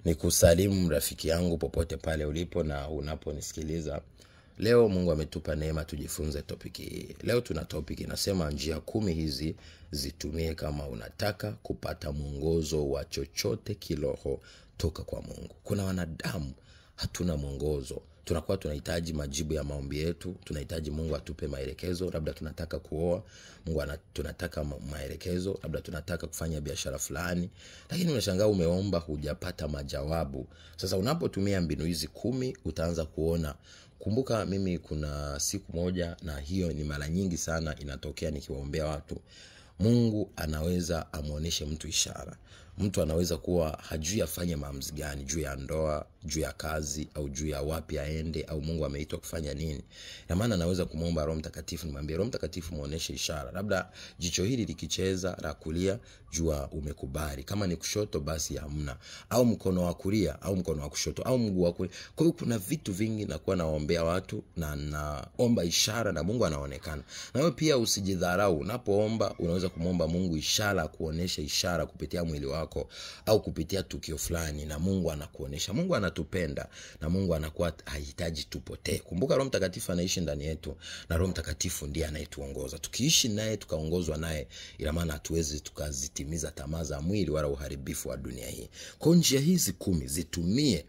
Ni kusalimu rafiki yangu popote pale ulipo na unaponisikiliza. Leo Mungu ametupa neema tujifunze topiki hii. Leo tuna topiki inasema njia 10 hizi zitumie kama unataka kupata mwongozo wa chochote kiroho toka kwa Mungu. Kuna wanadamu hatuna mwongozo. Tunakuwa tunahitaji majibu ya maombi yetu, tunahitaji Mungu atupe maelekezo, labda tunataka kuoa, tunataka maelekezo, labda tunataka kufanya biashara fulani, lakini unashangaa umeomba hujapata majawabu. Sasa unapotumia mbinu hizi 10 utaanza kuona. Kumbuka mimi kuna siku moja, na hiyo ni mara nyingi sana inatokea nikiwaombea watu, Mungu anaweza amuoneshe mtu ishara. Mtu anaweza kuwa hajui afanye maamuzi gani, juu ya ndoa, juu ya kazi, au juu ya wapi aende, au Mungu ameitwa kufanya nini. Na maana anaweza kumuomba Roho Mtakatifu, nimwambie Roho Mtakatifu muoneshe ishara. Labda jicho hili likicheza la kulia, jua umekubali. Kama ni kushoto basi hamna. Au mkono wa kulia, au mkono wa kushoto, au mguu wa kulia. Kwa hiyo kuna vitu vingi nakuwa naombea watu na naomba ishara na Mungu anaonekana. Na wewe pia usijidharau. Unapoomba unaweza kumuomba Mungu ishara, kuonesha ishara kupitia mwili wako au kupitia tukio fulani, na Mungu anakuonesha. Mungu anatupenda na Mungu anakuwa hahitaji tupotee. Kumbuka Roho Mtakatifu anaishi ndani yetu, na Roho Mtakatifu ndiye anayetuongoza. Tukiishi naye, tukaongozwa naye, ila maana hatuwezi tukazitimiza tamaa za mwili wala uharibifu wa dunia hii. Kwa njia hizi 10 zitumie.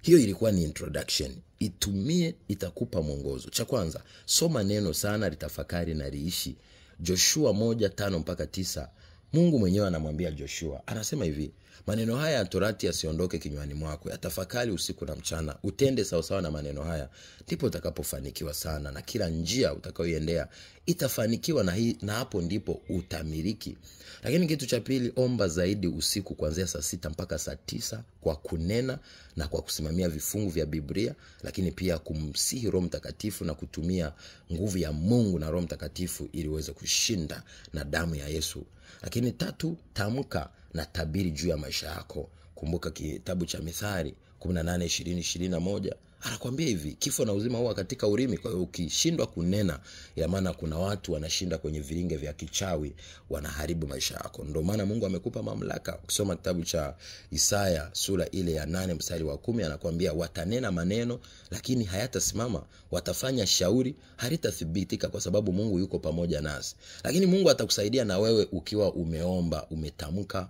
Hiyo ilikuwa ni introduction. Itumie, itakupa mwongozo. Cha kwanza, soma neno sana, litafakari na liishi. Joshua 1:5-9. Mungu mwenyewe anamwambia Joshua, anasema hivi: maneno haya ya Torati yasiondoke kinywani mwako, yatafakari usiku na mchana, utende sawa sawa na maneno haya, ndipo utakapofanikiwa sana, na kila njia utakayoiendea itafanikiwa, na hapo ndipo utamiliki. Lakini kitu cha pili, omba zaidi usiku kuanzia saa 6 mpaka saa 9 kwa kunena na kwa kusimamia vifungu vya Biblia, lakini pia kumsihi Roho Mtakatifu na kutumia nguvu ya Mungu na Roho Mtakatifu ili uweze kushinda na damu ya Yesu. Lakini 3, tamka na tabiri juu ya maisha yako. Kumbuka kitabu cha Mithali 18:20-21. Anakuambia hivi: kifo na uzima huwa katika ulimi. Kwa hiyo ukishindwa kunena, ya maana kuna watu wanashinda kwenye vilinge vya kichawi, wanaharibu maisha yako. Ndio maana Mungu amekupa mamlaka. Ukisoma kitabu cha Isaya sura ile ya 8:10, anakuambia watanena maneno lakini hayatasimama, watafanya shauri halitathibitika, kwa sababu Mungu yuko pamoja nasi. Lakini Mungu atakusaidia na wewe ukiwa umeomba, umetamka,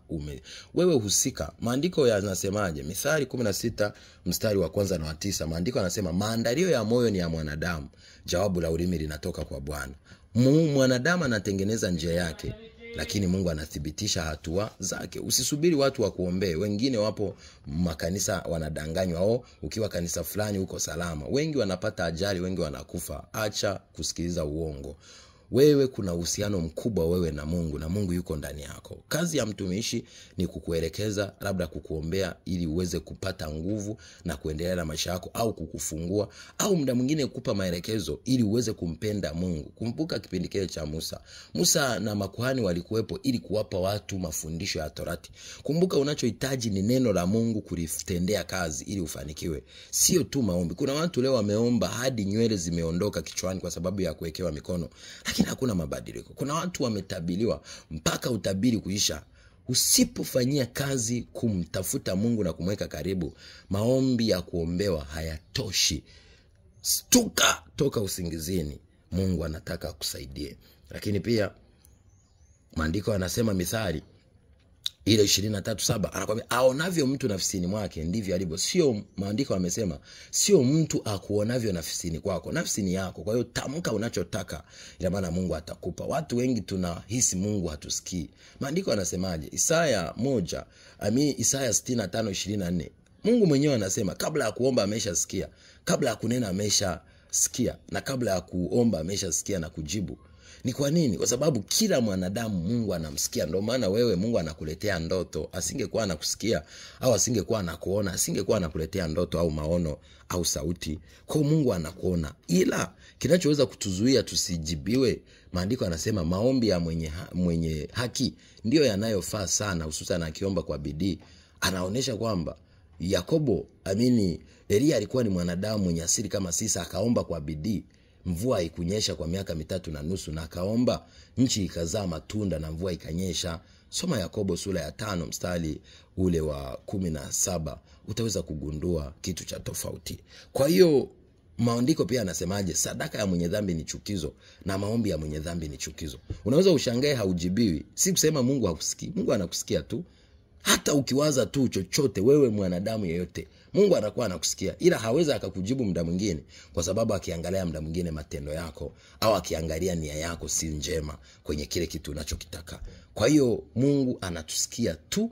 wewe husika. Maandiko yanasemaje? Mithali 16:1-9. Maandiko yanasema, maandalio ya moyo ni ya mwanadamu, jawabu la ulimi linatoka kwa Bwana. Mwanadamu anatengeneza njia yake, lakini Mungu anathibitisha hatua zake. Usisubiri watu wa kuombee. Wengine wapo makanisa wanadanganywa, ukiwa kanisa fulani uko salama. Wengi wanapata ajali, wengi wanakufa. Acha kusikiliza uongo. Wewe kuna uhusiano mkubwa wewe na Mungu, na Mungu yuko ndani yako. Kazi ya mtumishi ni kukuelekeza, labda kukuombea ili uweze kupata nguvu na kuendelea na maisha yako, au kukufungua, au muda mwingine kukupa maelekezo ili uweze kumpenda Mungu. Kumbuka kipindi kile cha Musa na makuhani walikuwepo ili kuwapa watu mafundisho ya Torati. Kumbuka unachohitaji ni neno la Mungu kulitendea kazi ili ufanikiwe. Sio tu maombi. Kuna watu leo wameomba hadi nywele zimeondoka kichwani kwa sababu ya kuwekewa mikono, lakini hakuna mabadiliko. Kuna watu wametabiliwa mpaka utabiri kuisha. Usipofanyia kazi kumtafuta Mungu na kumweka karibu, maombi ya kuombewa hayatoshi. Stuka, toka usingizini. Mungu anataka akusaidie. Lakini pia maandiko yanasema, Mithali ile 23:7, anakuambia aonavyo mtu nafsini mwake ndivyo alivyo. Sio, maandiko yamesema sio mtu akuonavyo nafsini kwako. Nafsi ni yako. Kwa hiyo tamka unachotaka, ila maana Mungu atakupa. Watu wengi tunahisi Mungu hatusikii. Maandiko yanasemaje? Isaya 65:24. Mungu mwenyewe anasema kabla ya kuomba ameshasikia, kabla ya kunena ameshasikia, na kabla ya kuomba ameshasikia na kujibu. Ni kwa nini? Kwa sababu kila mwanadamu Mungu anamsikia. Ndio maana wewe Mungu anakuletea ndoto. Asingekuwa anakusikia au asingekuwa anakuona, asingekuwa anakuletea ndoto au maono au sauti. Kwa Mungu anakuona. Ila kinachoweza kutuzuia tusijibiwe, maandiko yanasema maombi ya mwenye haki ndio yanayofaa sana, hususan akiomba kwa bidii. Anaonesha kwamba Elia alikuwa ni mwanadamu mwenye asili kama sisi, akaomba kwa bidii. Mvua haikunyesha kwa miaka 3.5, na akaomba, nchi ikazaa matunda na mvua ikanyesha. Soma Yakobo sura ya 5 mstari ule wa 17, utaweza kugundua kitu cha tofauti. Kwa hiyo maandiko pia yanasemaje? Sadaka ya mwenye dhambi ni chukizo na maombi ya mwenye dhambi ni chukizo. Unaweza ushangae haujibiwi. Si kusema Mungu hakusikii. Mungu anakusikia tu. Hata ukiwaza tu chochote wewe mwanadamu yeyote, Mungu anakuwa anakusikia, ila hawezi akakujibu muda mwingine, kwa sababu akiangalia muda mwingine matendo yako, au akiangalia nia yako si njema kwenye kile kitu unachokitaka. Kwa hiyo Mungu anatusikia tu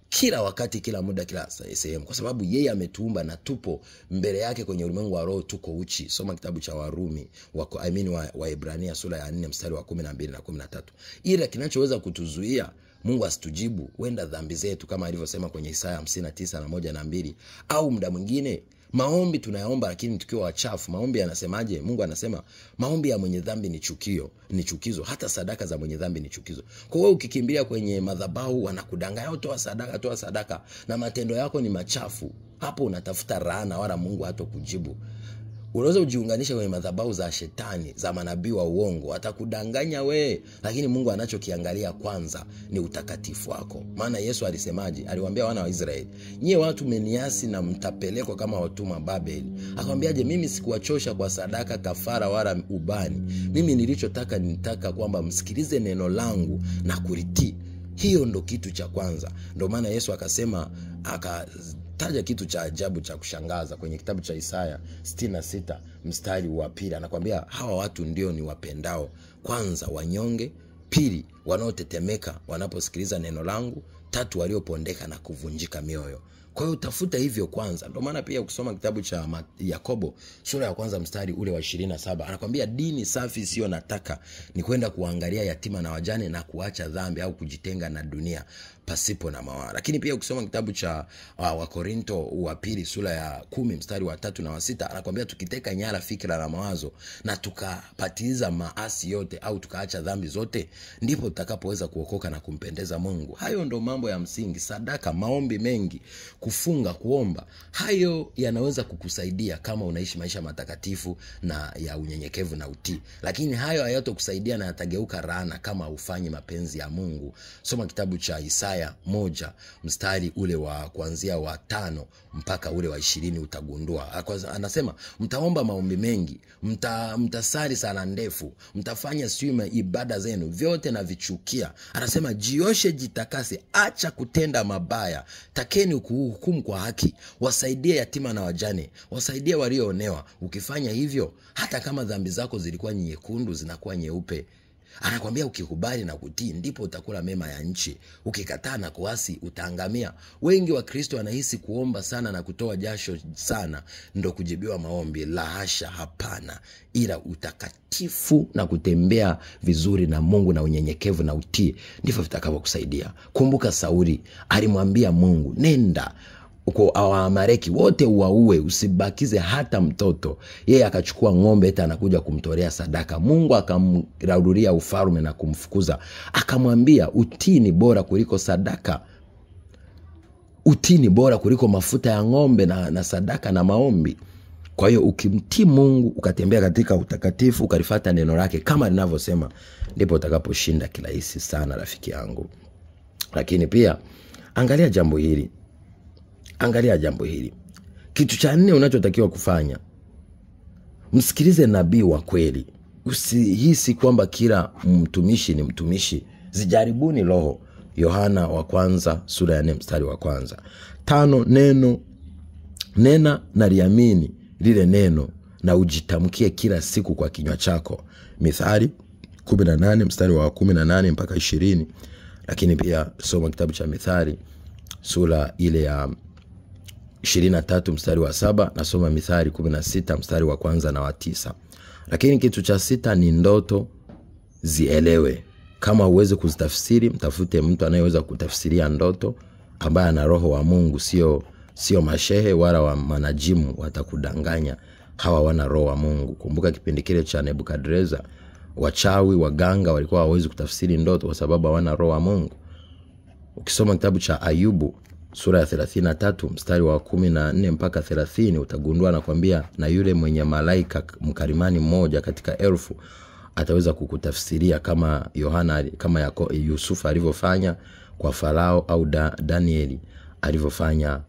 kila wakati, kila muda, kila sehemu, kwa sababu yeye ametuumba na tupo mbele yake kwenye ulimwengu wa roho, tuko uchi. Soma kitabu cha Warumi Waebrania sura ya 4 mstari wa 12 na 13. Ila kinachoweza kutuzuia Mungu asitujibu wenda dhambi zetu, kama alivyosema kwenye Isaya 59 na 1 na 2, au muda mwingine maombi tunayaomba lakini tukiwa wachafu. Maombi yanasemaje? Mungu anasema maombi ya mwenye dhambi ni chukizo, hata sadaka za mwenye dhambi ni chukizo. Kwa hiyo ukikimbilia kwenye madhabahu wanakudanganya, toa sadaka na matendo yako ni machafu, hapo unatafuta laana, wala Mungu hatakujibu. Unaweza ujiunganisha kwenye madhabahu za shetani, za manabii wa uongo, atakudanganya we, lakini Mungu anachokiangalia kwanza ni utakatifu wako. Maana Yesu alisemaje? Aliwaambia wana wa Israeli, nyie watu mmeniasi na mtapelekwa kama watumwa Babeli. Akamwambiaje? Mimi sikuwachosha kwa sadaka, kafara wala ubani. Mimi nitaka kwamba msikilize neno langu na kulitii. Hiyo ndo kitu cha kwanza. Ndio maana Yesu akasema, taja kitu cha ajabu cha kushangaza kwenye kitabu cha Isaya 66 mstari wa 2. Anakuambia hawa watu ndio ni wapendao, kwanza wanyonge, pili wanaotetemeka wanaposikiliza neno langu, tatu waliopondeka na kuvunjika mioyo. Kwa hiyo utafuta hivyo kwanza. Ndio maana pia ukisoma kitabu cha Yakobo sura ya 1 mstari ule wa 27, anakuambia dini safi sio nataka ni kwenda kuangalia yatima na wajane na kuacha dhambi au kujitenga na dunia pasipo na mawaa. Lakini pia ukisoma kitabu cha Wakorinto wa pili sura ya 10 mstari wa 3 na wa 6, anakuambia tukiteka nyara fikra na mawazo na tukapatiliza maasi yote au tukaacha dhambi zote, ndipo tutakapoweza kuokoka na kumpendeza Mungu. Hayo ndo mambo ya msingi. Sadaka, maombi mengi, kufunga, kuomba, hayo yanaweza kukusaidia kama unaishi maisha matakatifu na ya unyenyekevu na utii. Lakini hayo hayatokusaidia na yatageuka laana kama ufanyi mapenzi ya Mungu. Soma kitabu cha Isaya 1 mstari ule wa kuanzia wa 5 mpaka ule wa 20, utagundua. Anasema mtaomba maombi mengi, mtasali sala ndefu, mtafanya siuma ibada zenu, vyote na vichukia. Anasema jioshe, jitakase, acha kutenda mabaya, takeni kuhukumu kwa haki, wasaidie yatima na wajane, wasaidie walioonewa. Ukifanya hivyo, hata kama dhambi zako zilikuwa nyekundu zinakuwa nyeupe. Anakuambia ukikubali na kutii ndipo utakula mema ya nchi. Ukikataa na kuasi utaangamia. Wengi wa Kristo wanahisi kuomba sana na kutoa jasho sana ndo kujibiwa maombi. La hasha, hapana. Ila utakatifu na kutembea vizuri na Mungu na unyenyekevu na utii ndivyo vitakavyokusaidia. Kumbuka Sauli alimwambia Mungu, nenda uko Waamaleki wote uwaue, usibakize hata mtoto. Yeye akachukua ng'ombe eti anakuja kumtolea sadaka. Mungu akamraudia ufalme na kumfukuza. Akamwambia utii ni bora kuliko sadaka. Utii ni bora kuliko mafuta ya ng'ombe na sadaka na maombi. Kwa hiyo ukimtii Mungu, ukatembea katika utakatifu, ukalifuata neno lake kama linavyosema, ndipo utakaposhinda kirahisi sana, rafiki yangu. Lakini pia angalia jambo hili. Kitu cha 4 unachotakiwa kufanya, msikilize nabii wa kweli. Usihisi kwamba kila mtumishi ni mtumishi. Zijaribuni roho. Yohana wa 1 sura ya 4 mstari wa 1. 5, nena na liamini lile neno na ujitamkie kila siku kwa kinywa chako. Mithali 18 mstari wa 18 mpaka 20. Lakini pia soma kitabu cha Mithali sura ile ya 23 mstari wa 7, na soma Mithali 16 mstari wa 1 na wa 9. Lakini kitu cha 6 ni ndoto zielewe. Kama uweze kuzitafsiri, mtafute mtu anayeweza kutafsiria ndoto, ambaye ana roho wa Mungu, sio mashehe wala wa manajimu, watakudanganya. Hawa wana roho wa Mungu. Kumbuka kipindi kile cha Nebukadreza, wachawi, waganga walikuwa hawawezi kutafsiri ndoto kwa sababu hawana roho wa Mungu. Ukisoma kitabu cha Ayubu sura ya 33 mstari wa 14 mpaka 30, utagundua anakuambia, na yule mwenye malaika mkarimani mmoja katika 1000 ataweza kukutafsiria kama Yusufu alivyofanya kwa Farao, au Danieli alivyofanya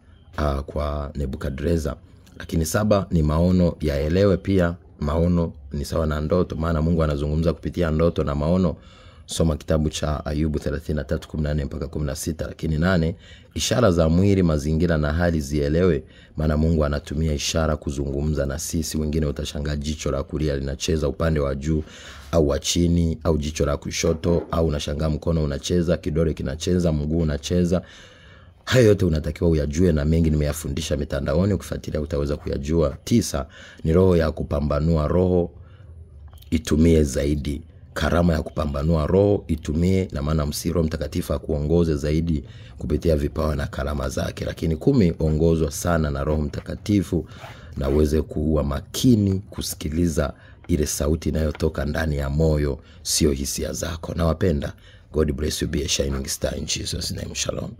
kwa Nebukadreza. Lakini 7 ni maono. Yaelewe pia maono ni sawa na ndoto, maana Mungu anazungumza kupitia ndoto na maono. Soma kitabu cha Ayubu 33:14 mpaka 16. Lakini 8, ishara za mwili, mazingira na hali zielewe, maana Mungu anatumia ishara kuzungumza na sisi. Wengine utashangaa jicho la kulia linacheza upande wa juu au wa chini, au jicho la kushoto, au unashangaa mkono unacheza, kidole kinacheza, mguu unacheza. Hayo yote unatakiwa uyajue, na mengi nimeyafundisha mitandaoni, ukifuatilia utaweza kuyajua. 9 ni roho ya kupambanua roho, itumie zaidi. Karama ya kupambanua roho itumie, na maana Roho Mtakatifu akuongoze zaidi kupitia vipawa na karama zake. Lakini 10, ongozwa sana na Roho Mtakatifu na uweze kuwa makini kusikiliza ile sauti inayotoka ndani ya moyo, sio hisia zako. Nawapenda. God bless you. Be a shining star in Jesus' name. Shalom.